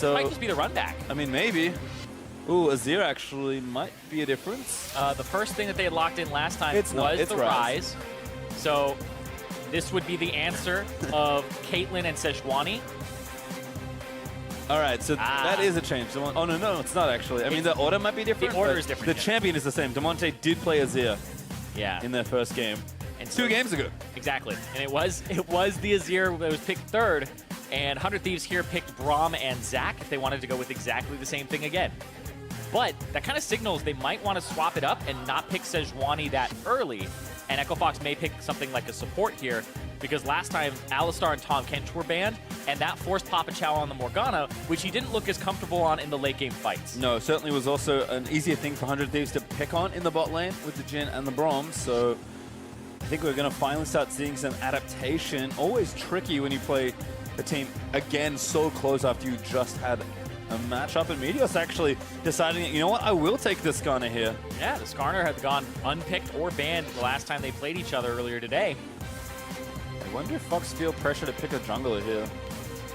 So might just be the run back. I mean, maybe. Ooh, Azir actually might be a difference. The first thing that they had locked in last time was the Ryze. Ryze. So this would be the answer of Caitlyn and Sejuani. All right, so that is a change. Oh, no, it's not actually. I mean, the order might be different. The order is different. The champion is the same. Damonte did play Azir in their first game. And so, 2 games ago. Exactly. And it was the Azir that was picked third. And 100 Thieves here picked Braum and Zach if they wanted to go with exactly the same thing again. But that kind of signals they might want to swap it up and not pick Sejuani that early. And Echo Fox may pick something like a support here, because last time Alistar and Tahm Kench were banned, and that forced Papa Chow on the Morgana, which he didn't look as comfortable on in the late game fights. No, certainly was also an easier thing for 100 Thieves to pick on in the bot lane with the Jhin and the Braum. So I think we're going to finally start seeing some adaptation. Always tricky when you play a team again so close after you just had a matchup, and Meteos actually deciding, you know what, I will take the Skarner here. Yeah, the Skarner had gone unpicked or banned the last time they played each other earlier today. I wonder if Fox feel pressure to pick a jungler here.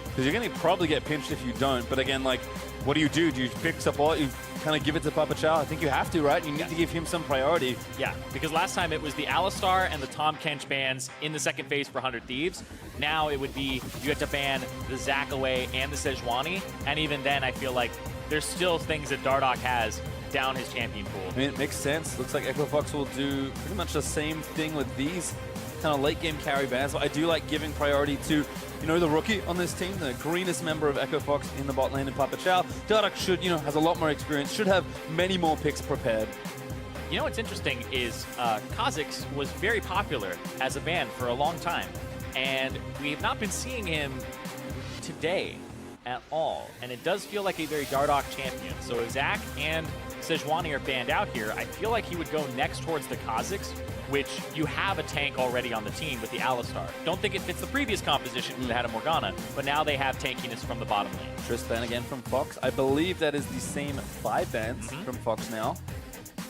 Because you're going to probably get pinched if you don't, but again, like, what do? Do you pick support? You kind of give it to Papa Chow? I think you have to, right? You need to give him some priority. Yeah, because last time it was the Alistar and the Tahm Kench bans in the second phase for 100 Thieves. Now it would be you had to ban the Zac away and the Sejuani, and even then I feel like there's still things that Dardoch has down his champion pool. I mean, it makes sense. Looks like Echo Fox will do pretty much the same thing with these kind of late game carry bans, but I do like giving priority to, you know, the rookie on this team, the greenest member of Echo Fox in the bot lane in Papa Chow. Dardoch should, you know, has a lot more experience, should have many more picks prepared. You know what's interesting is Kha'Zix was very popular as a ban for a long time, and we have not been seeing him today at all, and it does feel like a very Dardoch champion. So if Zac and Sejuani are banned out here, I feel like he would go next towards the Kha'Zix, which you have a tank already on the team with the Alistar. Don't think it fits the previous composition because they had a Morgana, but now they have tankiness from the bottom lane. Trist ban again from Fox. I believe that is the same 5 bans from Fox now.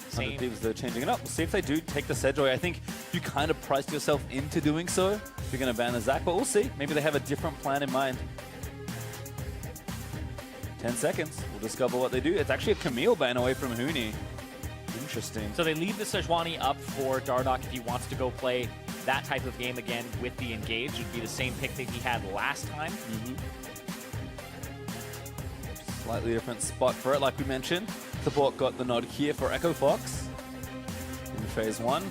Same. Thieves, they're changing it up. We'll see if they do take the Sejoy. I think you kind of priced yourself into doing so if you're going to ban the Zac, but we'll see. Maybe they have a different plan in mind. 10 seconds. We'll discover what they do. It's actually a Camille ban away from Huni. Interesting. So they leave the Sejuani up for Dardoch if he wants to go play that type of game again with the Engage. It would be the same pick that he had last time. Slightly different spot for it, like we mentioned. Support got the nod here for Echo Fox in phase 1.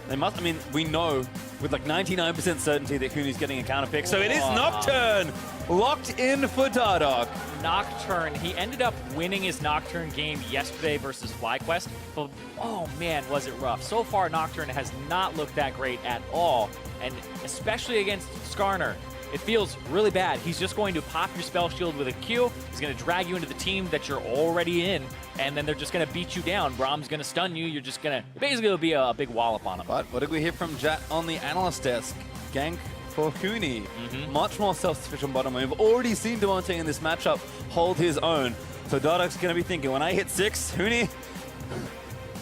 They must, I mean, we know with like 99% certainty that Huni's getting a counter pick. So it is Nocturne locked in for Dardoch. Nocturne, he ended up winning his Nocturne game yesterday versus FlyQuest, but oh man, was it rough. So far, Nocturne has not looked that great at all, and especially against Skarner. It feels really bad. He's just going to pop your spell shield with a Q. He's going to drag you into the team that you're already in, and then they're just going to beat you down. Braum's going to stun you. You're just going to basically be a big wallop on him. But what did we hear from Jat on the analyst desk? Gank for Huni. Much more self-sufficient bottom lane. We've already seen Damonte in this matchup hold his own. So Dardoch's going to be thinking, when I hit 6, Huni,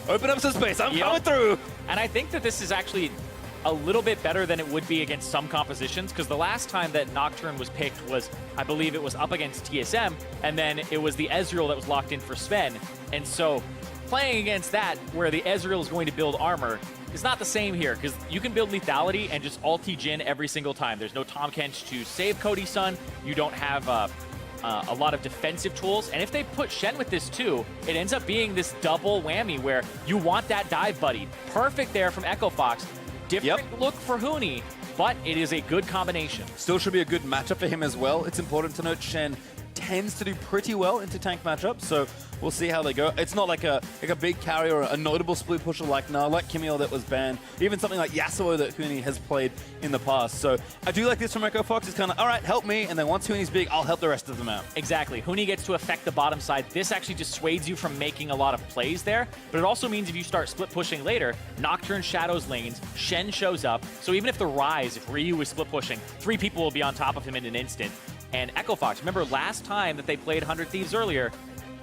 open up some space. I'm coming through. And I think that this is actually a little bit better than it would be against some compositions, because the last time that Nocturne was picked was, I believe it was up against TSM, and then it was the Ezreal that was locked in for Sven. And so playing against that, where the Ezreal is going to build armor, is not the same here, because you can build lethality and just ulti Jhin every single time. There's no Tahm Kench to save Cody Sun. You don't have a lot of defensive tools. And if they put Shen with this too, it ends up being this double whammy where you want that dive buddy. Perfect there from Echo Fox. Different look for Huni, but it is a good combination. Still should be a good matchup for him as well. It's important to note Shen tends to do pretty well into tank matchups, so we'll see how they go. It's not like a big carry or a notable split pusher like Camille that was banned, even something like Yasuo that Huni has played in the past. So I do like this from Echo Fox. It's kind of, all right, help me, and then once Huni's big, I'll help the rest of them out. Exactly. Huni gets to affect the bottom side. This actually dissuades you from making a lot of plays there, but it also means if you start split pushing later, Nocturne shadows lanes, Shen shows up, so even if the Ryze, if Ryu is split pushing, 3 people will be on top of him in an instant. And Echo Fox, remember last time that they played 100 Thieves earlier,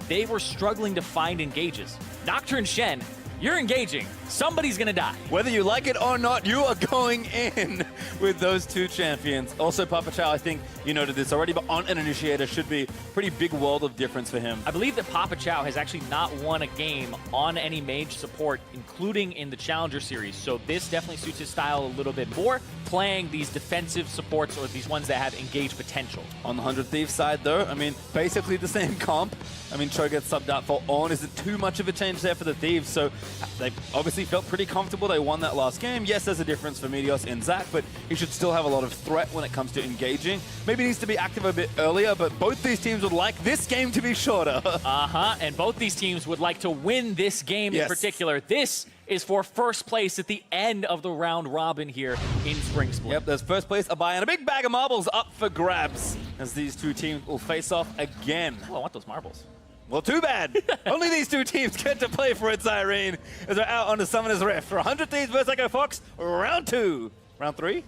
they were struggling to find engages. Nocturne Shen, you're engaging. Somebody's going to die. Whether you like it or not, you are going in with those two champions. Also, Papa Chow, I think you noted this already, but on an initiator should be pretty big world of difference for him. I believe that Papa Chow has actually not won a game on any mage support, including in the Challenger Series. So this definitely suits his style a little bit more, playing these defensive supports or these ones that have engaged potential. On the 100 Thieves side, though, I mean, basically the same comp. I mean, Cho gets subbed out for Ornn. Isn't too much of a change there for the Thieves, so they obviously felt pretty comfortable. They won that last game. Yes, there's a difference for Meteos and Zach, but he should still have a lot of threat when it comes to engaging. Maybe he needs to be active a bit earlier, but both these teams would like this game to be shorter. And both these teams would like to win this game in particular. This is for first place at the end of the round robin here in Spring Split. Yep, there's first place, a buy, and a big bag of marbles up for grabs as these two teams will face off again. Oh, I want those marbles. Well, too bad. Only these two teams get to play for it, Zirene, as they're out on the Summoner's Rift for 100 Thieves versus Echo Fox, round 2. Round 3?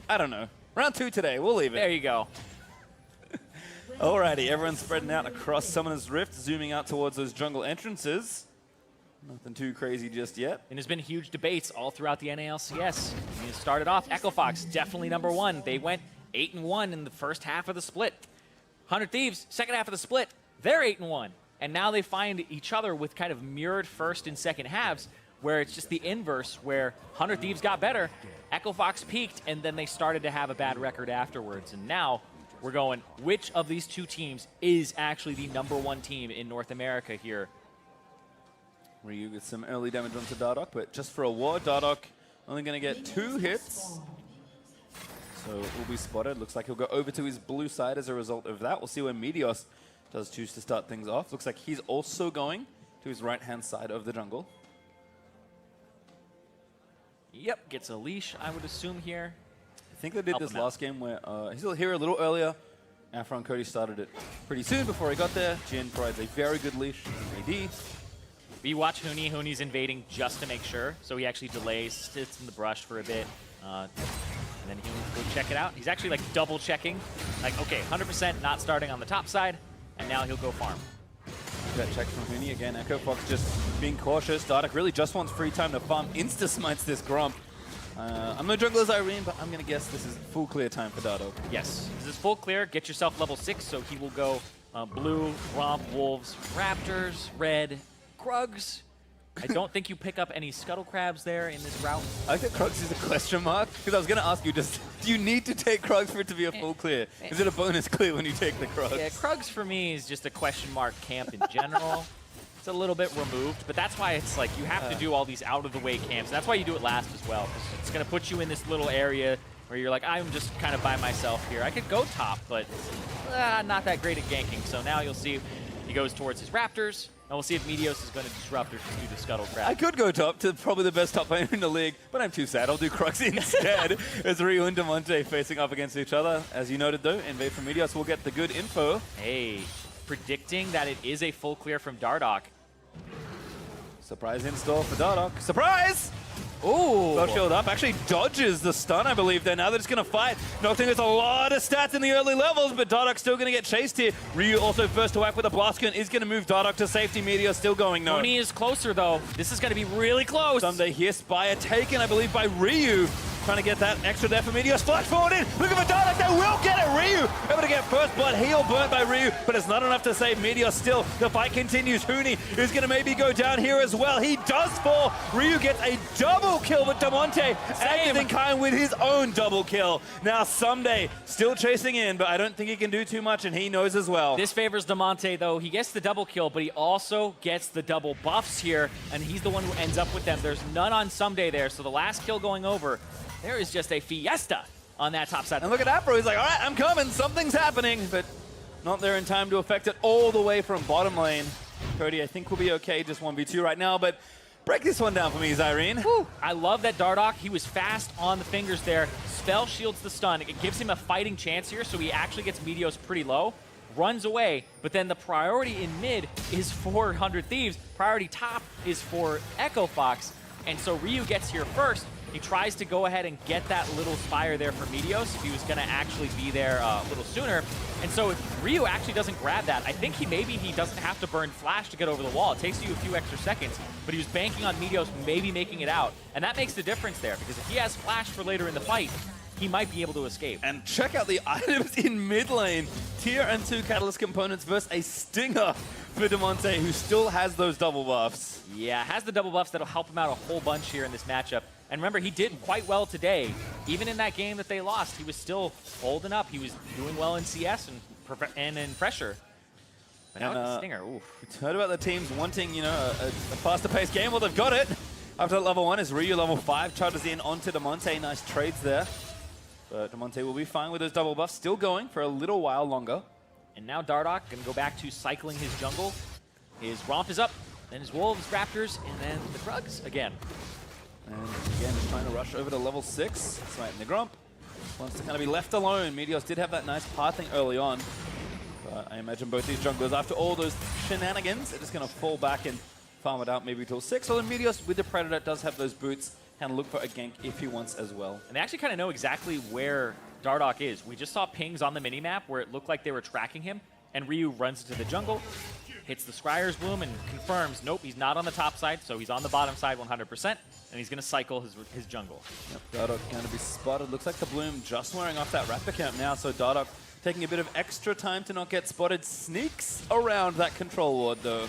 I don't know. Round 2 today. We'll leave it. There you go. Alrighty, everyone's spreading out across Summoner's Rift, zooming out towards those jungle entrances. Nothing too crazy just yet. And there's been huge debates all throughout the NA LCS. It started off, Echo Fox, definitely #1. They went 8-1 in the first half of the split. 100 Thieves, second half of the split, they're 8-1. And now they find each other with kind of mirrored first and second halves, where it's just the inverse, where 100 Thieves got better, Echo Fox peaked, and then they started to have a bad record afterwards. And now we're going, which of these two teams is actually the #1 team in North America here? Ryu gets some early damage onto Dardoch, but just for a ward, Dardoch only going to get 2 hits. So it will be spotted. Looks like he'll go over to his blue side as a result of that. We'll see where Meteos does choose to start things off. Looks like he's also going to his right-hand side of the jungle. Yep, gets a leash, I would assume here. I think they did this last game where he's here a little earlier. Aphromoo and Cody started it pretty soon before he got there. Jhin provides a very good leash. AD. We watch Huni. Huni's invading just to make sure. So he actually delays, sits in the brush for a bit. And then he'll go check it out. He's actually like double checking. Like, okay, 100% not starting on the top side. And now he'll go farm. That check from Huni again. Echo Fox just being cautious. Dardoch really just wants free time to farm. Insta-smites this Gromp. I'm no jungler Zirene, but I'm going to guess this is full clear time for Dardoch. Yes, this is full clear. Get yourself level 6, so he will go blue, Gromp, Wolves, Raptors, red, Krugs. I don't think you pick up any Scuttle Crabs there in this route. I think Krugs is a question mark, because I was going to ask you, do you need to take Krugs for it to be a full clear? Is it a bonus clear when you take the Krugs? Yeah, Krugs for me is just a question mark camp in general. It's a little bit removed, but that's why it's like you have to do all these out-of-the-way camps. And that's why you do it last as well, because it's going to put you in this little area where you're like, I'm just kind of by myself here. I could go top, but not that great at ganking. So now you'll see he goes towards his Raptors. And we'll see if Meteos is going to disrupt or just do the Scuttle Crab. I could go top to probably the best top lane in the league, but I'm too sad. I'll do Krugs instead. As Ryu and Damonte facing up against each other. As you noted, though, invade from Meteos will get the good info. Hey, predicting that it is a full clear from Dardoch. Surprise in store for Dardoch. Surprise! Ooh. Got shield up. Actually dodges the stun, I believe, there. Now they're just going to fight. Nocturne has a lot of stats in the early levels, but Dardoch's still going to get chased here. Ryu also first to whack with a blast gun is going to move Dardoch to safety. Meteos still going, no. Huni is closer, though. This is going to be really close. Ssumday here. Spire taken, I believe, by Ryu. Trying to get that extra there for Meteos. Flash forward in. Looking for Dardoch. They will get it. Ryu able to get first blood. Heal burnt by Ryu, but it's not enough to save Meteos still. The fight continues. Huni is going to maybe go down here as well. He does fall. Ryu gets a double kill, but Damonte active in kind with his own double kill. Now Ssumday still chasing in, but I don't think he can do too much, and he knows as well. This favors Damonte, though. He gets the double kill, but he also gets the double buffs here, and he's the one who ends up with them. There's none on Ssumday there, so the last kill going over, there is just a fiesta on that top side. And look at Aphromoo. He's like, all right, I'm coming. Something's happening, but not there in time to affect it all the way from bottom lane. Cody, I think, will be okay. Just 1v2 right now, but break this one down for me, Zirene. Woo. I love that Dardoch. He was fast on the fingers there. Spell shields the stun. It gives him a fighting chance here, so he actually gets Meteos pretty low. Runs away, but then the priority in mid is for 100 Thieves. Priority top is for Echo Fox. And so Ryu gets here first, He tries to go ahead and get that little Spire there for Meteos if he was going to actually be there a little sooner. And so if Ryu actually doesn't grab that, I think maybe he doesn't have to burn Flash to get over the wall. It takes you a few extra seconds, but he was banking on Meteos maybe making it out. And that makes the difference there, because if he has Flash for later in the fight, he might be able to escape. And check out the items in mid lane. Tier and 2 Catalyst components versus a Stinger for Damonte, who still has those double buffs. Yeah, has the double buffs that'll help him out a whole bunch here in this matchup. And remember, he did quite well today. Even in that game that they lost, he was still holding up. He was doing well in CS and in pressure. But now with the Stinger, oof. It's heard about the teams wanting, you know, a faster paced game. Well, they've got it. After that level 1 is Ryu level 5, charges in onto Damonte. Nice trades there. But Damonte will be fine with those double buffs, still going for a little while longer. And now Dardoch going to go back to cycling his jungle. His Romp is up, then his Wolves, Raptors, and then the Krugs again. And again, just trying to rush over to level 6. Smite in the Grump. Wants to kind of be left alone. Meteos did have that nice pathing early on. But I imagine both these junglers, after all those shenanigans, are just going to fall back and farm it out maybe till 6. Although Meteos with the Predator does have those boots, can look for a gank if he wants as well. And they actually kind of know exactly where Dardoch is. We just saw pings on the minimap where it looked like they were tracking him, and Ryu runs into the jungle, hits the Scryer's Bloom, and confirms, nope, he's not on the top side, so he's on the bottom side 100%, and he's going to cycle his jungle. Yep, Dardoch going to be spotted. Looks like the Bloom just wearing off that Raptor camp now, so Dardoch taking a bit of extra time to not get spotted. Sneaks around that control ward, though.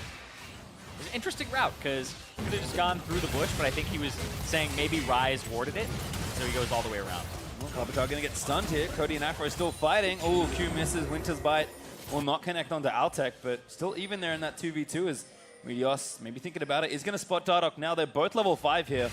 It's an interesting route, because he could have just gone through the bush, but I think he was saying maybe Ryze warded it, so he goes all the way around. Well, Carbichar going to get stunned here. Cody and Aphro still fighting. Oh, Q misses. Winter's Bite will not connect onto Altec, but still even there in that 2v2 as Meteos, maybe thinking about it, is going to spot Dardoch now. They're both level 5 here.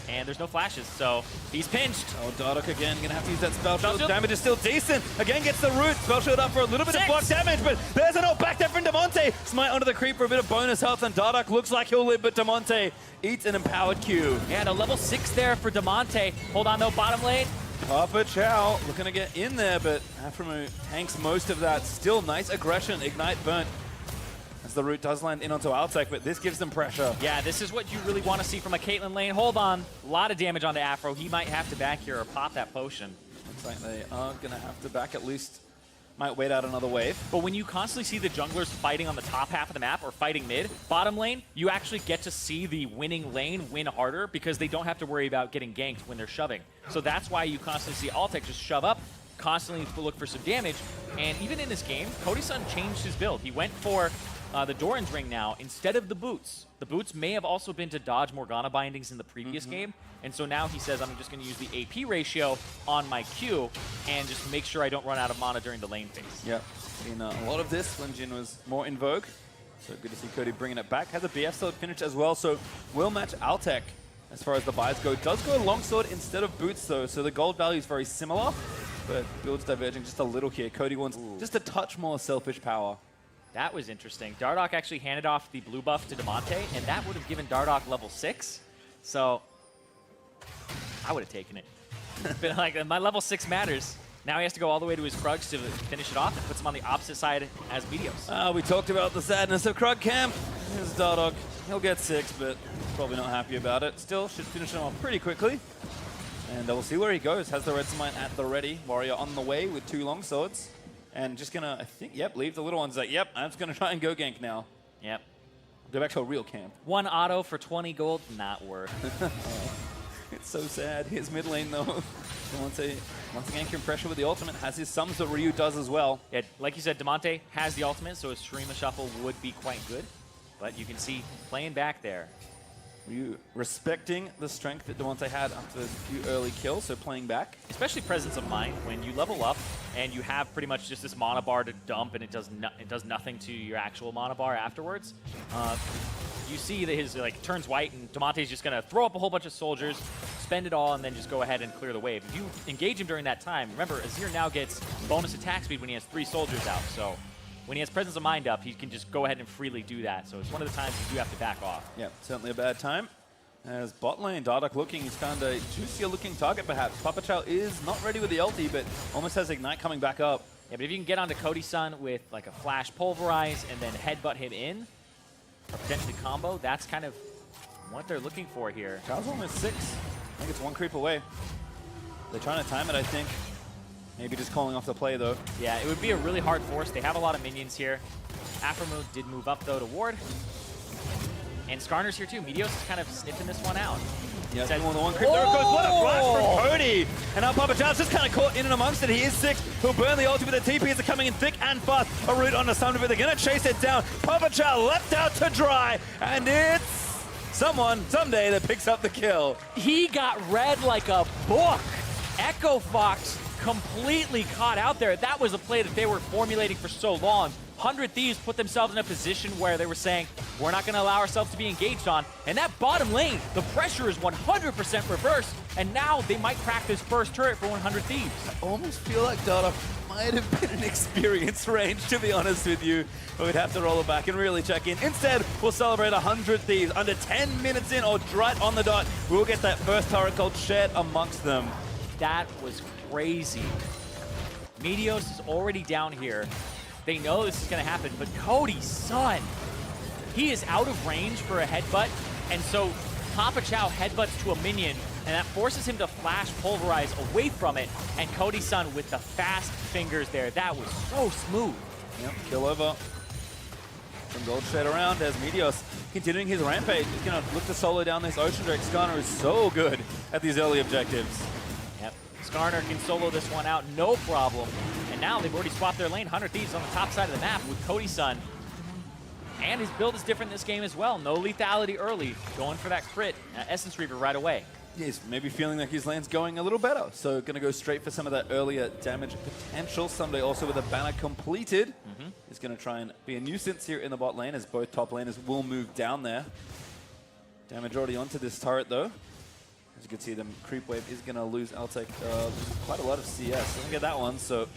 And there's no flashes, so he's pinched. Oh, Dardoch again, going to have to use that spell shield. Damage is still decent. Again gets the root. Spell shield up for a little bit of block damage, but there's an ult back there from Damonte. Smite onto the creep for a bit of bonus health, and Dardoch looks like he'll live, but Damonte eats an empowered Q. Yeah, a level 6 there for Damonte. Hold on though, bottom lane. Papa Chow looking to get in there, but Aphromoo tanks most of that. Still nice aggression. Ignite burnt as the root does land in onto Altec, but this gives them pressure. Yeah, this is what you really want to see from a Caitlyn lane. Hold on. A lot of damage onto Aphro. He might have to back here or pop that potion. Looks like they are going to have to back at least. Might wait out another wave. But when you constantly see the junglers fighting on the top half of the map or fighting mid, bottom lane, you actually get to see the winning lane win harder because they don't have to worry about getting ganked when they're shoving. So that's why you constantly see Altec just shove up, constantly look for some damage. And even in this game, Cody Sun changed his build. He went for the Doran's Ring now instead of the boots. The boots may have also been to dodge Morgana bindings in the previous game. And so now he says, I'm just going to use the AP ratio on my Q and just make sure I don't run out of mana during the lane phase. Yeah, seen a lot of this when Jhin was more in vogue. So good to see Cody bringing it back. Has a BF sword finish as well, so will match Altec as far as the buys go. Does go longsword instead of boots though, so the gold value is very similar, but builds diverging just a little here. Cody wants just a touch more selfish power. That was interesting. Dardoch actually handed off the blue buff to Damonte, and that would have given Dardoch level 6. So I would have taken it. But like, my level 6 matters. Now he has to go all the way to his Krugs to finish it off. It puts him on the opposite side as Meteos. We talked about the sadness of Krug camp. Here's Dardoch. He'll get 6, but probably not happy about it. Still, should finish him off pretty quickly. And we'll see where he goes. Has the Red Smite at the ready. Warrior on the way with 2 longswords. And just gonna, I think, yep, leave the little ones like, yep, I'm just gonna try and go gank now. Yep. Go back to a real camp. 1 auto for 20 gold, not worth. It's so sad. His mid lane though. Once again, can pressure with the ultimate. Has his sums that Ryu does as well. Yeah, like you said, Damonte has the ultimate, so a stream of shuffle would be quite good. But you can see playing back there. Ryu respecting the strength that Damonte had after a few early kills, so playing back. Especially presence of mind when you level up and you have pretty much just this mana bar to dump and it does nothing to your actual mana bar afterwards. You see that his turns white and Damonte's just gonna throw up a whole bunch of soldiers, spend it all, and then just go ahead and clear the wave. If you engage him during that time, remember Azir now gets bonus attack speed when he has 3 soldiers out. So when he has presence of mind up, he can just go ahead and freely do that. So it's one of the times you do have to back off. Yeah, certainly a bad time. As bot lane, Dardoch looking, he's kind of a juicier looking target perhaps. Papa Chow is not ready with the ulti, but almost has Ignite coming back up. Yeah, but if you can get onto Cody Sun with like a flash pulverize and then headbutt him in, or potentially combo, that's kind of what they're looking for here. Chow's almost 6. I think it's one creep away. They're trying to time it, I think. Maybe just calling off the play, though. Yeah, it would be a really hard force. They have a lot of minions here. Aphromoo did move up, though, to ward. And Skarner's here, too. Meteos is kind of sniffing this one out. Yeah, more than one creep. There it goes. What a flash from Cody. And now Papa Chow's just kind of caught in and amongst it. He is sick. He'll burn the ulti, but the TPs are coming in thick and fast. A root on the Ssumday, but they're going to chase it down. Papa Chow left out to dry. And it's Ssumday, that picks up the kill. He got read like a book. Echo Fox completely caught out there. That was a play that they were formulating for so long. 100 Thieves put themselves in a position where they were saying, we're not going to allow ourselves to be engaged on. And that bottom lane, the pressure is 100% reversed. And now they might crack this first turret for 100 Thieves. I almost feel like Dardoch might have been an experience range, to be honest with you. But we'd have to roll it back and really check in. Instead, we'll celebrate 100 Thieves. Under 10 minutes in, or right on the dot, we'll get that first turret called shared amongst them. That was crazy. Meteos is already down here. They know this is going to happen, but Cody Sun, he is out of range for a headbutt, and so Papa Chow headbutts to a minion, and that forces him to flash pulverize away from it, and Cody Sun with the fast fingers there. That was so smooth. Yep, kill over. Some gold shade around as Meteos continuing his rampage. He's going to look to solo down this Ocean Drake. Skarner is so good at these early objectives. Yep, Skarner can solo this one out, no problem. And now they've already swapped their lane. 100 Thieves on the top side of the map with Cody Sun. And his build is different this game as well. No lethality early. Going for that crit. Essence Reaver right away. He's maybe feeling like his lane's going a little better. So going to go straight for some of that earlier damage potential. Ssumday also with a banner completed. Is going to try and be a nuisance here in the bot lane as both top laners will move down there. Damage already onto this turret though. As you can see, the creep wave is going to lose Altec quite a lot of CS. Doesn't get that one, so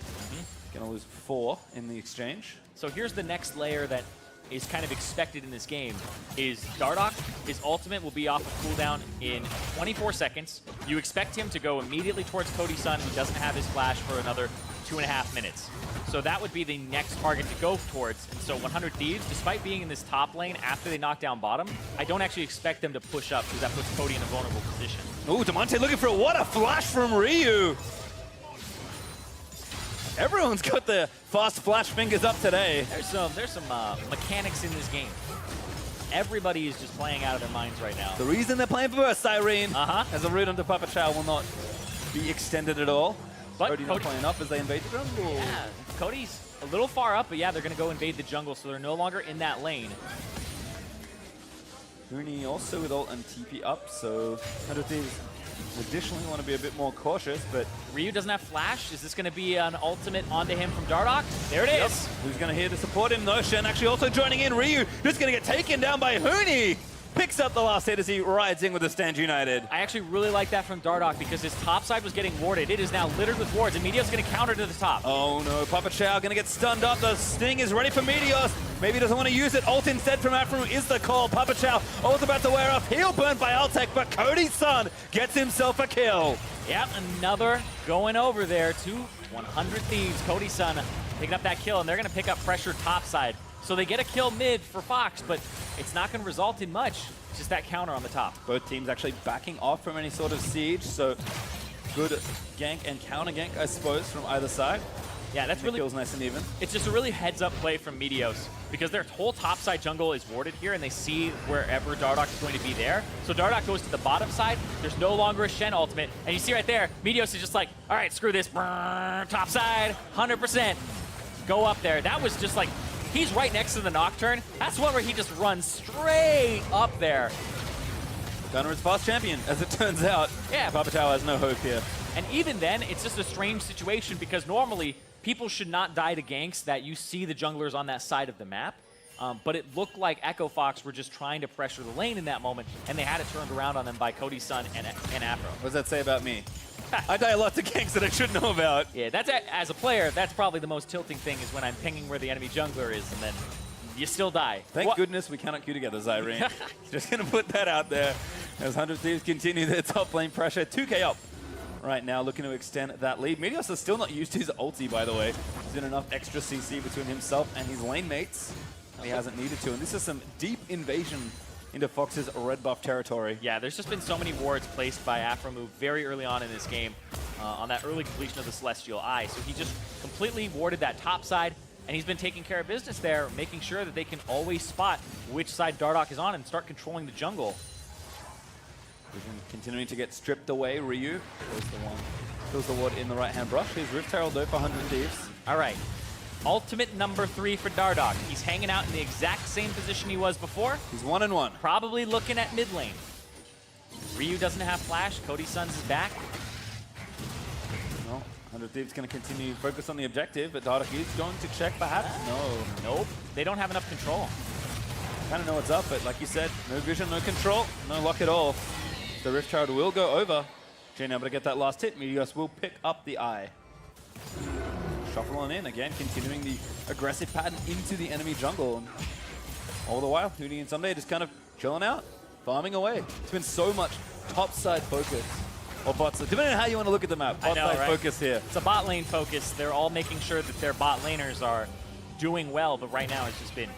going to lose 4 in the exchange. So here's the next layer that is kind of expected in this game is Dardoch. His ultimate will be off of cooldown in 24 seconds. You expect him to go immediately towards Cody Sun, who doesn't have his flash for another 2.5 minutes. So that would be the next target to go towards. And so 100 Thieves, despite being in this top lane after they knock down bottom, I don't actually expect them to push up because that puts Cody in a vulnerable position. Ooh, Damonte looking for it. What a flash from Ryu. Everyone's got their fast flash fingers up today. There's some mechanics in this game. Everybody is just playing out of their minds right now. The reason they're playing for us, Zirene, as a root onto Papa Chow will not be extended at all. But Cody not playing up as they invade the jungle. Yeah, Cody's a little far up, but yeah, they're going to go invade the jungle, so they're no longer in that lane. Huni also with ult and TP up, so 100 Thieves additionally want to be a bit more cautious, but Ryu doesn't have flash. Is this going to be an ultimate onto him from Dardoch? There it is. Who's going to here to support him though? Shen actually also joining in. Ryu just going to get taken down by Huni. Picks up the last hit as he rides in with the stand united. I actually really like that from Dardoch because his top side was getting warded. It is now littered with wards, and Meteos going to counter to the top. Oh no, Papa Chow going to get stunned up. The sting is ready for Meteos. Maybe he doesn't want to use it. Ult instead from Aphromoo is the call. Papa Chow ult's about to wear off. Heel burned by Altec, but Cody Sun gets himself a kill. Yep, another going over there to 100 Thieves. Cody Sun picking up that kill, and they're going to pick up pressure topside. So they get a kill mid for Fox, but it's not going to result in much. It's just that counter on the top. Both teams actually backing off from any sort of siege, so good gank and counter gank, I suppose, from either side. Yeah, that's really feels nice and even. It's just a really heads-up play from Meteos because their whole topside jungle is warded here, and they see wherever Dardoch is going to be there. So Dardoch goes to the bottom side. There's no longer a Shen ultimate, and you see right there, Meteos is just like, all right, screw this, top side, 100%, go up there. That was just like, he's right next to the Nocturne. That's one where he just runs straight up there. Gunner is fast champion, as it turns out. Yeah. Papa Chow has no hope here. And even then, it's just a strange situation because normally people should not die to ganks that you see the junglers on that side of the map. But it looked like Echo Fox were just trying to pressure the lane in that moment, and they had it turned around on them by Cody Sun and Afro. What does that say about me? I die a lot to ganks that I should know about. Yeah, that's as a player, that's probably the most tilting thing is when I'm pinging where the enemy jungler is, and then you still die. Thank goodness we cannot queue together, Zirene. Just going to put that out there as 100 Thieves continue their top lane pressure. 2k up right now, looking to extend that lead. Meteos has still not used his ulti, by the way. There's been enough extra CC between himself and his lane mates. He hasn't needed to, and this is some deep invasion into Fox's red buff territory. Yeah, there's just been so many wards placed by Aphromoo very early on in this game on that early completion of the Celestial Eye. So he just completely warded that top side, and he's been taking care of business there, making sure that they can always spot which side Dardoch is on and start controlling the jungle. Continuing to get stripped away. Ryu fills the ward in the right-hand brush. Here's Rift Herald though for 100 Thieves. All right. Ultimate number 3 for Dardoch. He's hanging out in the exact same position he was before. He's 1-1. Probably looking at mid lane. Ryu doesn't have flash. Cody Sun's is back. Well, 100 Thieves going to continue to focus on the objective, but Dardoch is going to check perhaps. No. Nope. They don't have enough control. Kind of know what's up, but like you said, no vision, no control, no lock at all. The Rift Herald will go over. Jhin able to get that last hit. Meteos will pick up the eye. Shuffle on in again, continuing the aggressive pattern into the enemy jungle. All the while, Huni and Ssumday just kind of chilling out, farming away. It's been so much top-side focus. Or bot side, depending on how you want to look at the map. Bot-side focus here. It's a bot lane focus. They're all making sure that their bot laners are doing well, but right now it's just been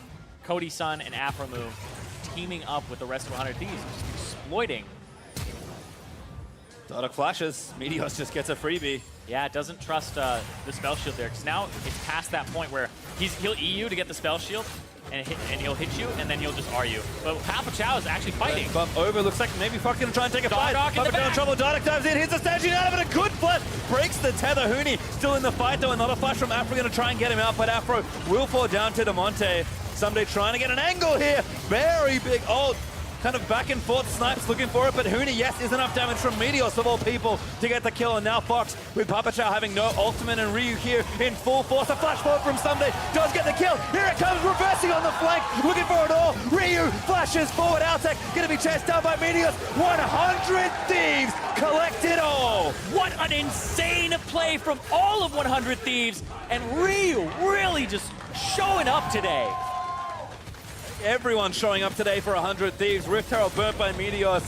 Cody Sun and Aphromoo teaming up with the rest of 100 Thieves, just exploiting. Dardoch flashes. Meteos just gets a freebie. Yeah, doesn't trust the spell shield there, because now it's past that point where he'll E you to get the spell shield, and he'll hit you, and then he'll just R you. But Papa Chow is actually fighting. Bump over, looks like maybe Fox gonna try and take a fight. Dardoch in trouble, Dardoch dives in, hits the staging out of it, a good flash, breaks the tether. Huni still in the fight though, another flash from Afro, gonna try and get him out, but Afro will fall down to Damonte. Ssumday trying to get an angle here, very big ult. Kind of back and forth snipes looking for it, but Huni, yes, is enough damage from Meteos of all people to get the kill. And now Fox with Papa Chow having no ultimate, and Ryu here in full force. A flash forward from Ssumday does get the kill. Here it comes, reversing on the flank, looking for it all. Ryu flashes forward. Altec going to be chased down by Meteos. 100 Thieves collect it all. What an insane play from all of 100 Thieves, and Ryu really just showing up today. Everyone showing up today for 100 Thieves. Rift Herald burnt by Meteos.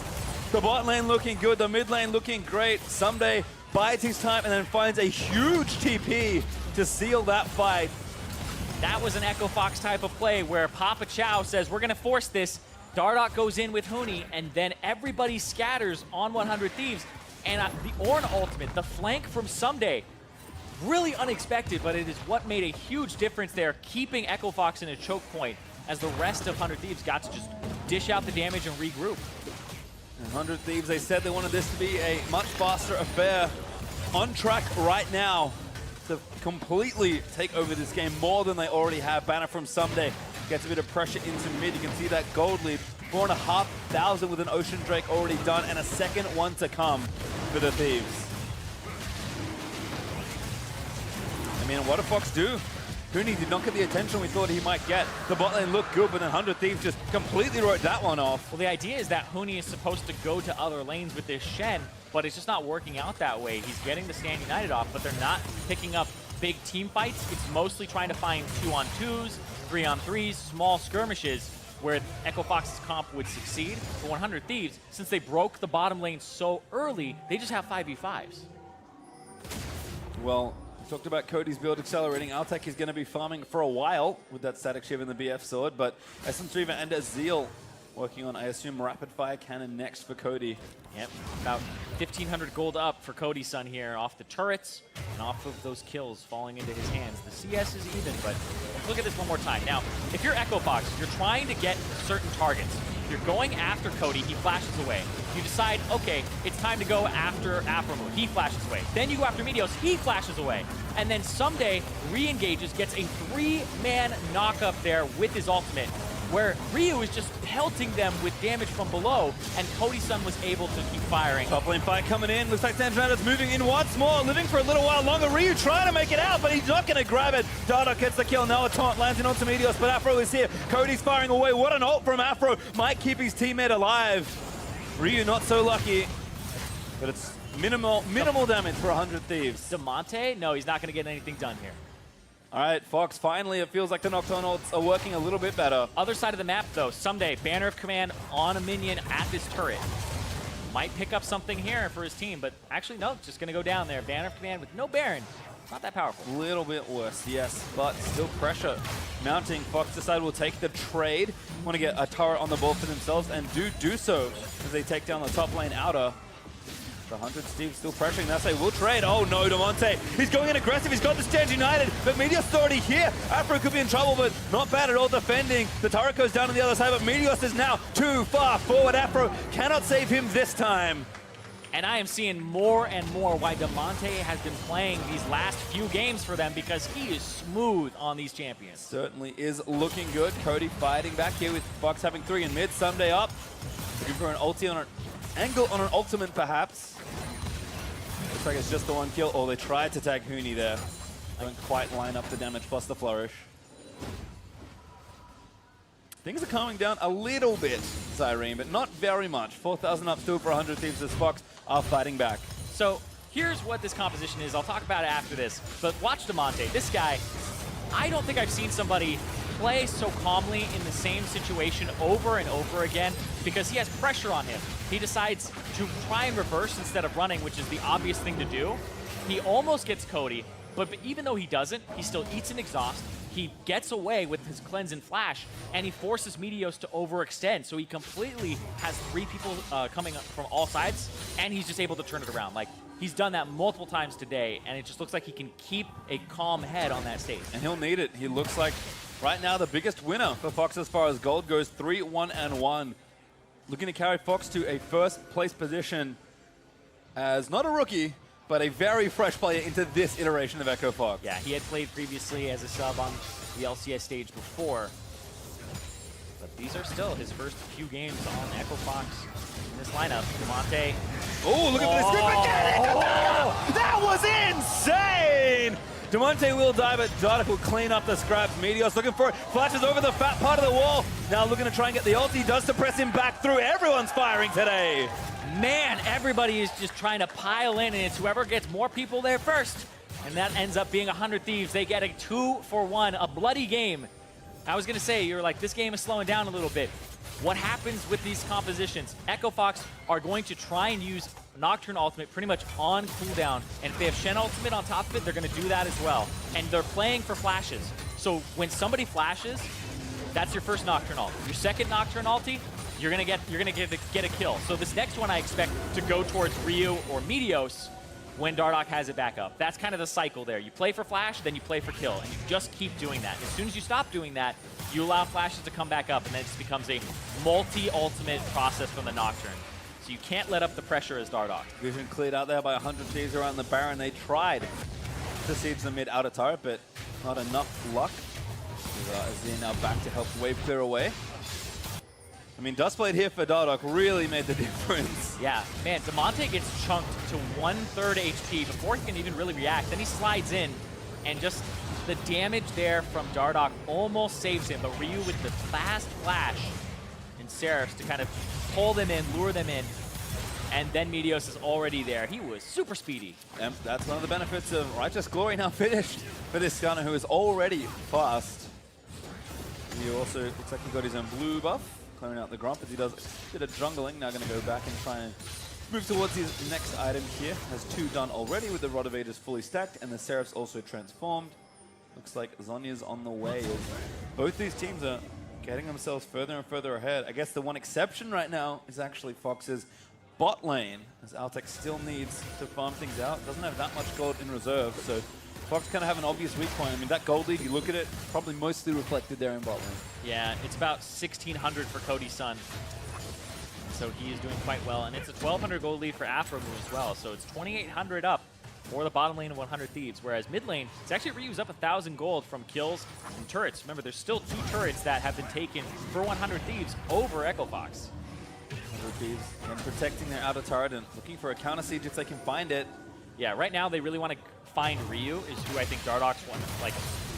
The bot lane looking good, the mid lane looking great. Ssumday bides his time and then finds a huge TP to seal that fight. That was an Echo Fox type of play where Papa Chow says, we're going to force this. Dardoch goes in with Huni, and then everybody scatters on 100 Thieves. And the Ornn ultimate, the flank from Ssumday, really unexpected, but it is what made a huge difference there, keeping Echo Fox in a choke point, as the rest of 100 Thieves got to just dish out the damage and regroup. 100 Thieves, they said they wanted this to be a much faster affair. On track right now to completely take over this game more than they already have. Banner from Ssumday gets a bit of pressure into mid. You can see that gold lead. 4,500 with an Ocean Drake already done, and a second one to come for the Thieves. I mean, what did Fox do? Huni did not get the attention we thought he might get. The bot lane looked good, but then 100 Thieves just completely wrote that one off. Well, the idea is that Huni is supposed to go to other lanes with this Shen, but it's just not working out that way. He's getting the Stand United off, but they're not picking up big team fights. It's mostly trying to find 2-on-2s, 3-on-3s, small skirmishes, where Echo Fox's comp would succeed. For 100 Thieves, since they broke the bottom lane so early, they just have 5v5s. Well, we talked about Cody's build accelerating. Altec is going to be farming for a while with that static shiv and the BF sword, but SM3 and Azir working on, I assume, rapid fire cannon next for Cody. Yep, about 1,500 gold up for Cody Sun here off the turrets and off of those kills falling into his hands. The CS is even, but let's look at this one more time. Now, if you're Echo Fox, you're trying to get certain targets. You're going after Cody, he flashes away. You decide, okay, it's time to go after Aphromoo, he flashes away. Then you go after Meteos, he flashes away. And then Ssumday re-engages, gets a 3-man knock-up there with his ultimate, where Ryu is just pelting them with damage from below, and Cody Sun was able to keep firing. Top lane fight coming in. Looks like Sandrana's moving in once more, living for a little while longer. Ryu trying to make it out, but he's not going to grab it. Dardoch gets the kill. Now a taunt lands in onto Meteos, but Afro is here. Cody's firing away. What an ult from Afro. Might keep his teammate alive. Ryu not so lucky, but it's minimal damage for 100 Thieves. Damonte? No, he's not going to get anything done here. All right, Fox, finally it feels like the Nocturne ults are working a little bit better. Other side of the map, though, Ssumday, Banner of Command on a minion at this turret. Might pick up something here for his team, but actually, no, just going to go down there. Banner of Command with no Baron Not that powerful. A little bit worse, yes, but still pressure mounting. Fox decide will take the trade. Want to get a turret on the board for themselves and do so as they take down the top lane outer. The 100 Steve still pressuring. That's a will trade. Oh no, Damonte. He's going in aggressive. He's got the stand united, but Meteos already here. Aphromoo could be in trouble, but not bad at all defending. The turret goes down on the other side, but Meteos is now too far forward. Aphromoo cannot save him this time. And I am seeing more and more why Damonte has been playing these last few games for them, because he is smooth on these champions. Certainly is looking good. Cody fighting back here with Fox having 3 in mid. Ssumday up. Looking for an ulti on an angle on an ultimate perhaps. Looks like it's just the one kill. Oh, they tried to tag Huni there. Don't quite line up the damage plus the flourish. Things are calming down a little bit, Zirene, but not very much. 4,000 up still for 100 Thieves as Fox are fighting back. So here's what this composition is. I'll talk about it after this, but watch Damonte. This guy, I don't think I've seen somebody play so calmly in the same situation over and over again, because he has pressure on him. He decides to try and reverse instead of running, which is the obvious thing to do. He almost gets Cody, but even though he doesn't, he still eats an exhaust. He gets away with his cleanse and flash, and he forces Meteos to overextend. So he completely has 3 people coming up from all sides, and he's just able to turn it around. Like, he's done that multiple times today, and it just looks like he can keep a calm head on that stage. And he'll need it. He looks like right now the biggest winner for Fox as far as gold goes. 3-1-1. Looking to carry Fox to a first place position as not a rookie, but a very fresh player into this iteration of Echo Fox. Yeah, he had played previously as a sub on the LCS stage before, but these are still his first few games on Echo Fox in this lineup. Damonte. Oh, look at this script again! Oh, that was insane! Damonte will die, but Dardoch will clean up the scraps. Meteos looking for it, flashes over the fat part of the wall. Now looking to try and get the ulti, does to press him back through. Everyone's firing today. Man, everybody is just trying to pile in, and it's whoever gets more people there first. And that ends up being 100 Thieves. They get a 2-for-1, a bloody game. I was going to say, you're like, this game is slowing down a little bit. What happens with these compositions? Echo Fox are going to try and use Nocturne ultimate pretty much on cooldown. And if they have Shen ultimate on top of it, they're going to do that as well. And they're playing for flashes. So when somebody flashes, that's your first Nocturne ult. Your second Nocturne ulti, you're gonna get a kill. So this next one I expect to go towards Ryu or Meteos when Dardoch has it back up. That's kind of the cycle there. You play for flash, then you play for kill, and you just keep doing that. As soon as you stop doing that, you allow flashes to come back up, and then it just becomes a multi-ultimate process from the Nocturne. So you can't let up the pressure as Dardoch. Vision cleared out there by 100 Thieves around the Baron. They tried to siege the mid outer turret, but not enough luck. Azir now back to help wave clear away. I mean, Dustblade here for Dardoch really made the difference. Yeah, man, Damonte gets chunked to 1/3 HP before he can even really react. Then he slides in, and just the damage there from Dardoch almost saves him. But Ryu with the fast flash and Seraphs to kind of pull them in, lure them in. And then Meteos is already there. He was super speedy. And that's one of the benefits of Righteous Glory now finished for this Skarner, who is already fast. He also looks like he got his own blue buff, clearing out the Grump as he does a bit of jungling. Now going to go back and try and move towards his next item here. Has 2 done already with the Rod of Ages fully stacked, and the Seraphs also transformed. Looks like Zhonya's on the way. Both these teams are getting themselves further and further ahead. I guess the one exception right now is actually Fox's bot lane, as Altec still needs to farm things out. Doesn't have that much gold in reserve, so Fox kind of have an obvious weak point. I mean, that gold lead, you look at it, probably mostly reflected there in bot lane. Yeah, it's about 1,600 for Cody Sun. So he is doing quite well. And it's a 1,200 gold lead for Aphromoo as well. So it's 2,800 up for the bottom lane of 100 Thieves. Whereas mid lane, it's actually Ryu's up 1,000 gold from kills and turrets. Remember, there's still 2 turrets that have been taken for 100 Thieves over Echo Fox. 100 Thieves and protecting their outer turret and looking for a counter siege if they can find it. Yeah, right now they really want to find Ryu, is who I think Dardoch's one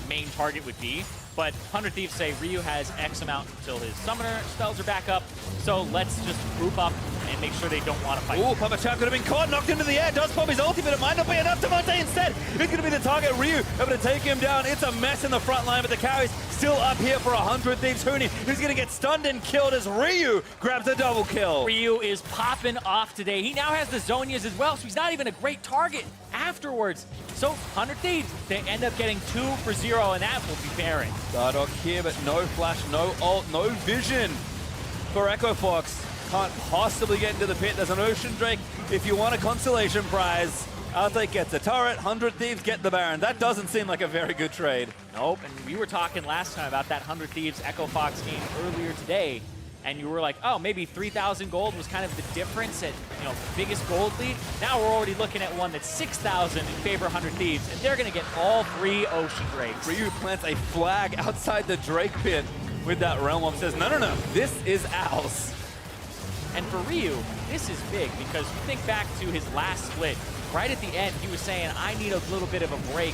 main target would be. But 100 Thieves say Ryu has X amount until his summoner spells are back up. So let's just group up and make sure they don't want to fight. Ooh, Papa Chow could have been caught, knocked into the air, does pop his ulti, but it might not be enough. Damonte instead is going to be the target. Ryu able to take him down. It's a mess in the front line, but the carry's still up here for 100 Thieves. Huni, who's going to get stunned and killed as Ryu grabs a double kill. Ryu is popping off today. He now has the Zhonyas as well, so he's not even a great target afterwards. So 100 Thieves, they end up getting 2 for 0, and that will be Baron. Dardoch here, but no flash, no ult, no vision for Echo Fox. Can't possibly get into the pit. There's an Ocean Drake. If you want a consolation prize, Altec gets a turret, 100 Thieves get the Baron. That doesn't seem like a very good trade. Nope, and we were talking last time about that 100 Thieves Echo Fox game earlier today, and you were like, oh, maybe 3,000 gold was kind of the difference at, you know, biggest gold lead. Now we're already looking at one that's 6,000 in favor of 100 Thieves, and they're going to get all 3 Ocean Drakes. Ryu plants a flag outside the Drake pit with that Realm Orb, says, no, no, no, this is ours. And for Ryu, this is big because think back to his last split. Right at the end, he was saying, I need a little bit of a break.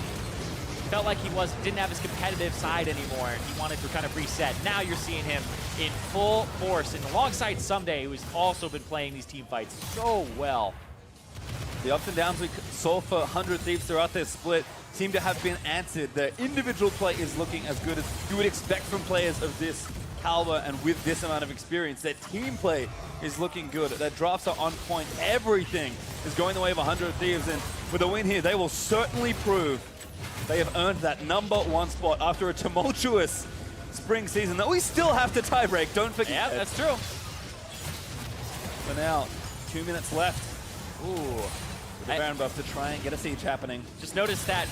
Felt like he didn't have his competitive side anymore, and he wanted to kind of reset. Now you're seeing him in full force, and alongside Ssumday, who's also been playing these team fights so well. The ups and downs we saw for 100 Thieves throughout their split seem to have been answered. Their individual play is looking as good as you would expect from players of this caliber and with this amount of experience. Their team play is looking good. Their drafts are on point. Everything is going the way of 100 Thieves, and with a win here, they will certainly prove they have earned that #1 spot after a tumultuous spring season that we still have to tiebreak. Don't forget. Yeah, that's true. For now, 2 minutes left. Ooh, with the Baron buff to try and get a siege happening. Just notice that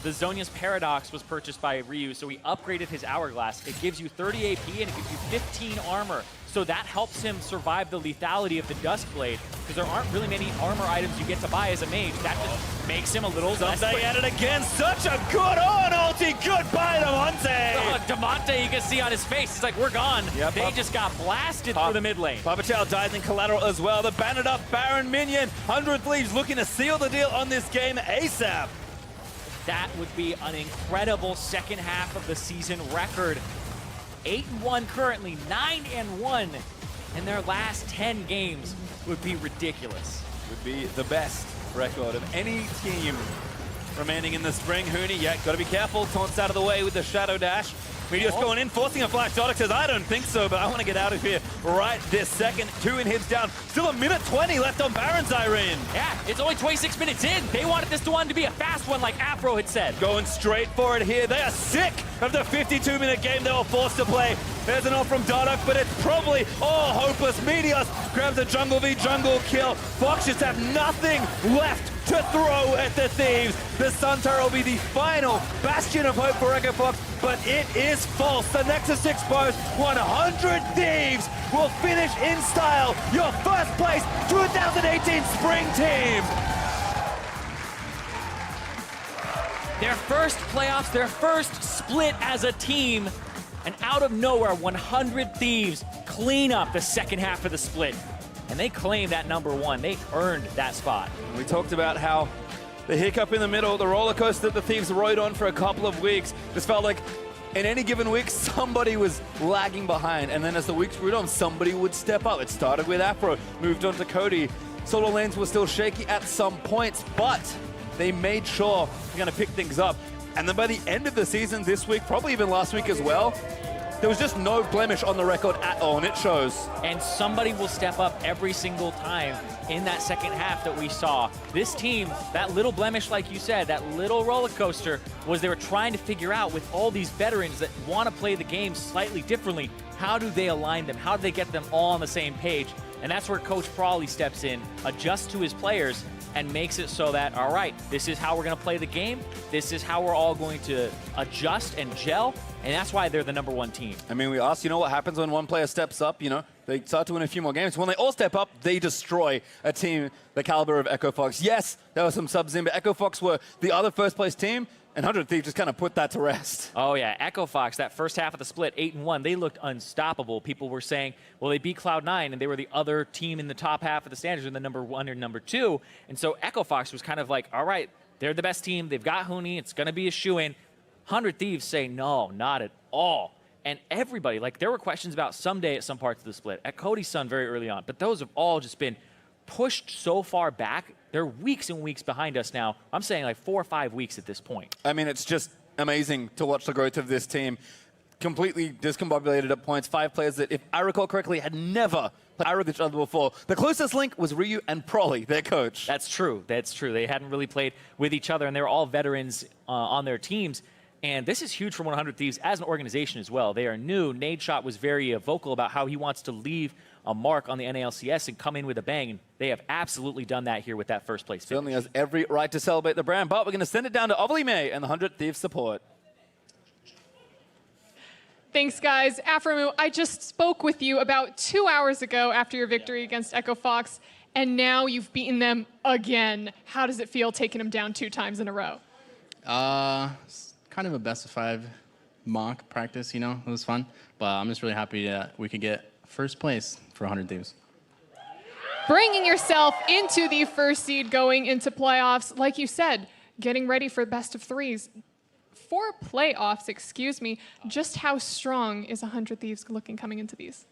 the Zhonya's Paradox was purchased by Ryu, so he upgraded his Hourglass. It gives you 30 AP and it gives you 15 armor. So that helps him survive the lethality of the Duskblade, because there aren't really many armor items you get to buy as a mage. That just makes him a little less. Ssumday at it again. Such a good on ulti. Goodbye, Damonte. Oh, Damonte, you can see on his face, it's like, we're gone. Yep, they just got blasted through the mid lane. Papa Chow dies in collateral as well. The banded up Baron minion. 100 Thieves looking to seal the deal on this game ASAP. That would be an incredible second half of the season record. 8-1 currently, 9-1 in their last 10 games would be ridiculous. Would be the best record of any team remaining in the spring. Huni, yeah, gotta be careful. Taunts out of the way with the Shadow Dash. Meteos going in, forcing a flash. Dardoch says, I don't think so, but I want to get out of here right this second. 2 inhibs down. Still 1:20 left on Baron Zirene. Yeah, it's only 26 minutes in. They wanted this one to be a fast one like Aphro had said. Going straight for it here. They are sick of the 52-minute game they were forced to play. There's an ult from Dardoch, but it's probably all hopeless. Meteos grabs a jungle v jungle kill. Fox just have nothing left to throw at the Thieves. The Sun Turret will be the final bastion of hope for Echo Fox, but it is false. The Nexus exposed. 100 Thieves will finish in style. Your first place 2018 Spring team. Their first playoffs, their first split as a team, and out of nowhere, 100 Thieves clean up the second half of the split. And they claim that #1. They earned that spot. We talked about how the hiccup in the middle, the roller coaster that the Thieves rode on for a couple of weeks, just felt like in any given week, somebody was lagging behind. And then as the weeks rode on, somebody would step up. It started with Aphro, moved on to Cody. Solo lanes were still shaky at some points, but they made sure they're going to pick things up. And then by the end of the season this week, probably even last week as well, there was just no blemish on the record at all, and it shows. And somebody will step up every single time in that second half that we saw. This team, that little blemish, like you said, that little roller coaster, was they were trying to figure out with all these veterans that want to play the game slightly differently, how do they align them? How do they get them all on the same page? And that's where Coach Prawley steps in, adjusts to his players, and makes it so that, all right, this is how we're going to play the game. This is how we're all going to adjust and gel. And that's why they're the #1 team. I mean, we asked, you know what happens when one player steps up? You know, they start to win a few more games. When they all step up, they destroy a team the caliber of Echo Fox. Yes, there were some subs in, but Echo Fox were the other first-place team, and 100 Thieves just kind of put that to rest. Oh, yeah. Echo Fox, that first half of the split, 8-1, they looked unstoppable. People were saying, well, they beat Cloud9, and they were the other team in the top half of the standings, in the #1 or #2. And so Echo Fox was kind of like, all right, they're the best team. They've got Huni. It's going to be a shoo-in. 100 Thieves say, no, not at all. And everybody, like, there were questions about Ssumday at some parts of the split, at Cody Sun very early on, but those have all just been pushed so far back. They're weeks and weeks behind us now. I'm saying like 4 or 5 weeks at this point. I mean, it's just amazing to watch the growth of this team. completely discombobulated at points. 5 players that, if I recall correctly, had never played with each other before. The closest link was Ryu and Prolly, their coach. That's true. That's true. They hadn't really played with each other, and they were all veterans on their teams. And this is huge for 100 Thieves as an organization as well. They are new. Nadeshot was very vocal about how he wants to leave a mark on the NA LCS and come in with a bang. And they have absolutely done that here with that first place. Certainly has every right to celebrate the brand, but we're going to send it down to Ovely May and the 100 Thieves support. Thanks, guys. Aphromoo, I just spoke with you about 2 hours ago after your victory against Echo Fox, and now you've beaten them again. How does it feel taking them down 2 times in a row? It's kind of a best of 5 mock practice, you know, it was fun. But I'm just really happy that we could get first place for 100 Thieves. Bringing yourself into the first seed going into playoffs, like you said, getting ready for best of 3s. For playoffs, excuse me, just how strong is 100 Thieves looking coming into these?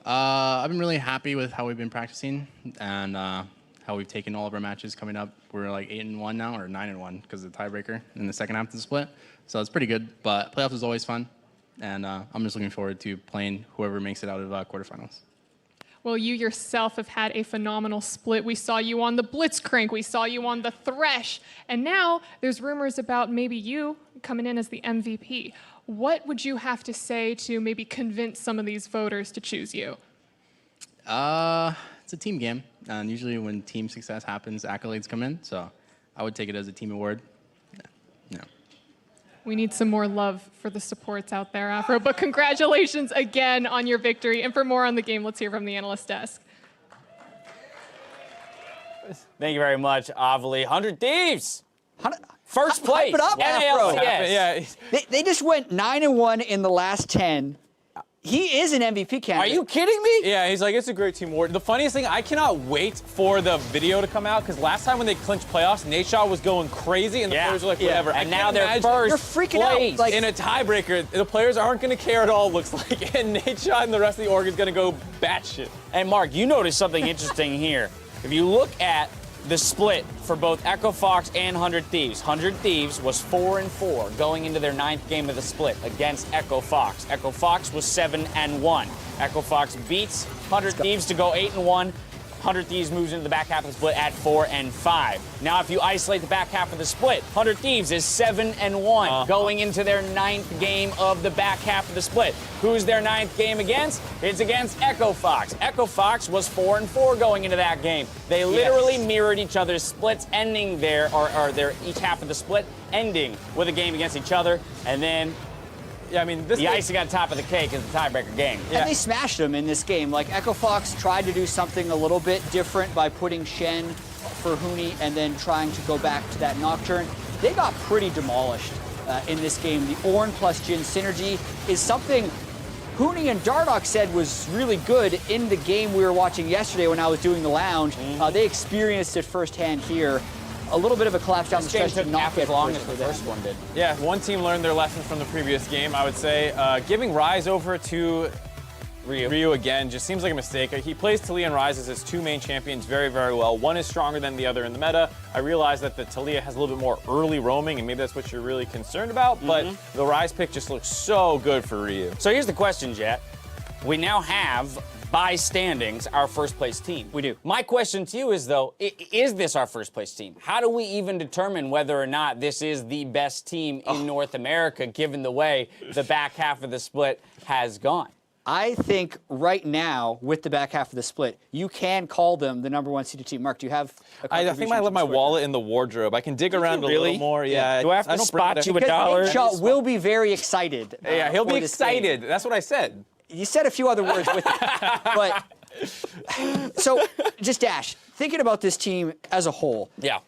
I've been really happy with how we've been practicing and how we've taken all of our matches coming up. We're like 8-1 now, or 9-1 because of the tiebreaker in the second half of the split. So it's pretty good, but playoffs is always fun. And I'm just looking forward to playing whoever makes it out of quarterfinals. Well, you yourself have had a phenomenal split. We saw you on the Blitzcrank. We saw you on the Thresh. And now there's rumors about maybe you coming in as the MVP. What would you have to say to maybe convince some of these voters to choose you? It's a team game. And usually when team success happens, accolades come in. So I would take it as a team award. Yeah. We need some more love for the supports out there, Afro. But congratulations again on your victory. And for more on the game, let's hear from the analyst desk. Thank you very much, Ovely. 100 Thieves! First place! Hype it up, Afro. Yeah. They just went 9-1 in the last 10. He is an MVP candidate. Are you kidding me? Yeah, he's like, it's a great team award. The funniest thing, I cannot wait for the video to come out, because last time when they clinched playoffs, Nadeshot was going crazy, and the players were like, whatever. And now they're You're first freaking place. out. Like, In a tiebreaker, the players aren't going to care at all, looks like, and Nadeshot and the rest of the org is going to go batshit. And Mark, you noticed something interesting here. If you look at the split for both Echo Fox and 100 Thieves. 100 Thieves was 4-4 going into their 9th game of the split against Echo Fox. Echo Fox was 7-1. Echo Fox beats 100 Thieves to go 8-1. 100 Thieves moves into the back half of the split at 4-5. Now, if you isolate the back half of the split, 100 Thieves is 7-1 going into their 9th game of the back half of the split. Who's their 9th game against? It's against Echo Fox. Echo Fox was 4-4 going into that game. They literally mirrored each other's splits, ending their each half of the split ending with a game against each other, and then. Yeah, I mean, this the icing on top of the cake is the tiebreaker game. and they smashed him in this game. Like, Echo Fox tried to do something a little bit different by putting Shen for Huni and then trying to go back to that Nocturne. They got pretty demolished in this game. The Ornn plus Jhin synergy is something Huni and Dardoch said was really good in the game we were watching yesterday when I was doing the lounge. They experienced it firsthand here. A little bit of a collapse down the stretch to not get as long as pushed the for them. first one did. Yeah, one team learned their lessons from the previous game, I would say. Giving Ryze over to Ryu again just seems like a mistake. He plays Taliyah and Ryze as his 2 main champions very, very well. One is stronger than the other in the meta. I realize that the Taliyah has a little bit more early roaming, and maybe that's what you're really concerned about, but the Ryze pick just looks so good for Ryu. So here's the question, Jet. We now have, by standings, our first place team. We do. My question to you is, though, is this our first place team? How do we even determine whether or not this is the best team in North America, given the way the back half of the split has gone? I think right now, with the back half of the split, you can call them the #1 seeded team. Mark, do you have a I think I left my wallet in the wardrobe. I can dig around a little more. Yeah. Do I have to don't bring it spot you a up. dollar? Nadeshot will be very excited. Yeah, he'll for be this game. excited. That's what I said. You said a few other words with it. But, so, just Dash, thinking about this team as a whole, Yeah.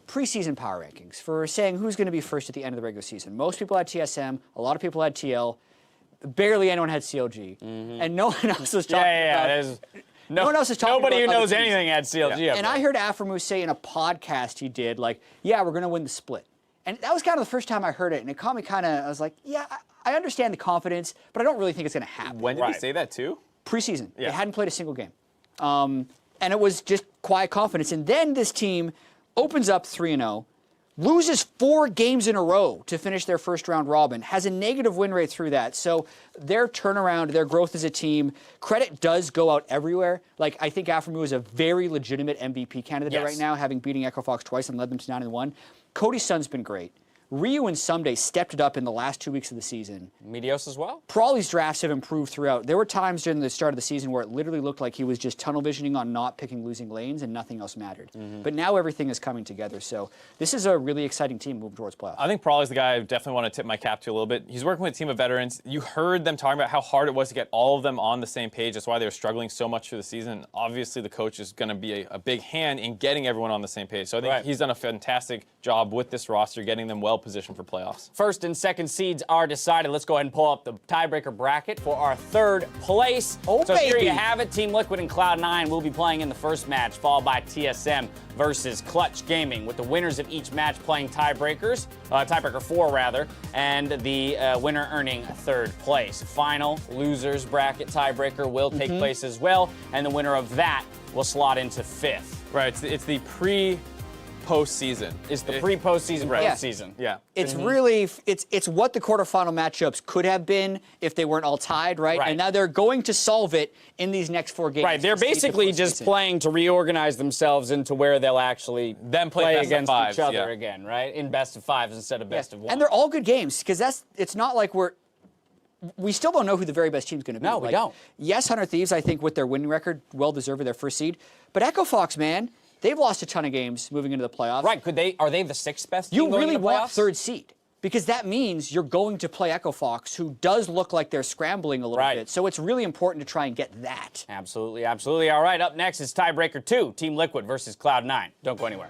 preseason power rankings for saying who's going to be first at the end of the regular season. Most people had TSM, a lot of people had TL, barely anyone had CLG, and no one else was talking about no one else is talking Nobody about who knows other teams. anything had CLG up And there. I heard Aphromoo say in a podcast he did, like, yeah, we're going to win the split. And that was kind of the first time I heard it, and it caught me kind of, I was like, yeah, I understand the confidence, but I don't really think it's going to happen. When did he say that too? Preseason. Yeah. They hadn't played a single game. And it was just quiet confidence. And then this team opens up 3-0, loses 4 games in a row to finish their first round robin, has a negative win rate through that. So their turnaround, their growth as a team, credit does go out everywhere. Like, I think Aphromoo is a very legitimate MVP candidate right now, having beating Echo Fox twice and led them to 9-1. Cody Sun's been great. Ryu and Ssumday stepped it up in the last 2 weeks of the season. Meteos as well? Prawley's drafts have improved throughout. There were times during the start of the season where it literally looked like he was just tunnel visioning on not picking losing lanes and nothing else mattered. But now everything is coming together. So this is a really exciting team moving towards playoffs. I think Prawley's the guy I definitely want to tip my cap to a little bit. He's working with a team of veterans. You heard them talking about how hard it was to get all of them on the same page. That's why they were struggling so much through the season. Obviously, the coach is going to be a big hand in getting everyone on the same page. So I think he's done a fantastic job with this roster, getting them well positioned for playoffs. First and second seeds are decided. Let's go ahead and pull up the tiebreaker bracket for our third place. So here you have it. Team Liquid and Cloud9 will be playing in the first match, followed by TSM versus Clutch Gaming, with the winners of each match playing tiebreakers, tiebreaker 4 rather, and the winner earning third place. Final losers bracket tiebreaker will take place as well, and the winner of that will slot into 5th. Right, it's the pre-postseason. It's the pre-postseason postseason. Yeah. It's really, it's what the quarterfinal matchups could have been if they weren't all tied, right? And now they're going to solve it in these next 4 games. Right, they're basically just playing to reorganize themselves into where they'll actually play against each other again, right? In best of 5s instead of best of 1. And they're all good games, because it's not like we still don't know who the very best team's going to be. No, we don't. Yes, 100 Thieves, I think, with their winning record, well-deserved of their first seed. But Echo Fox, man, they've lost a ton of games moving into the playoffs. Right, are they the 6th best team You going really into want playoffs? 3rd seed, because that means you're going to play Echo Fox, who does look like they're scrambling a little bit. So it's really important to try and get that. Absolutely, absolutely. All right, up next is tiebreaker 2, Team Liquid versus Cloud9. Don't go anywhere.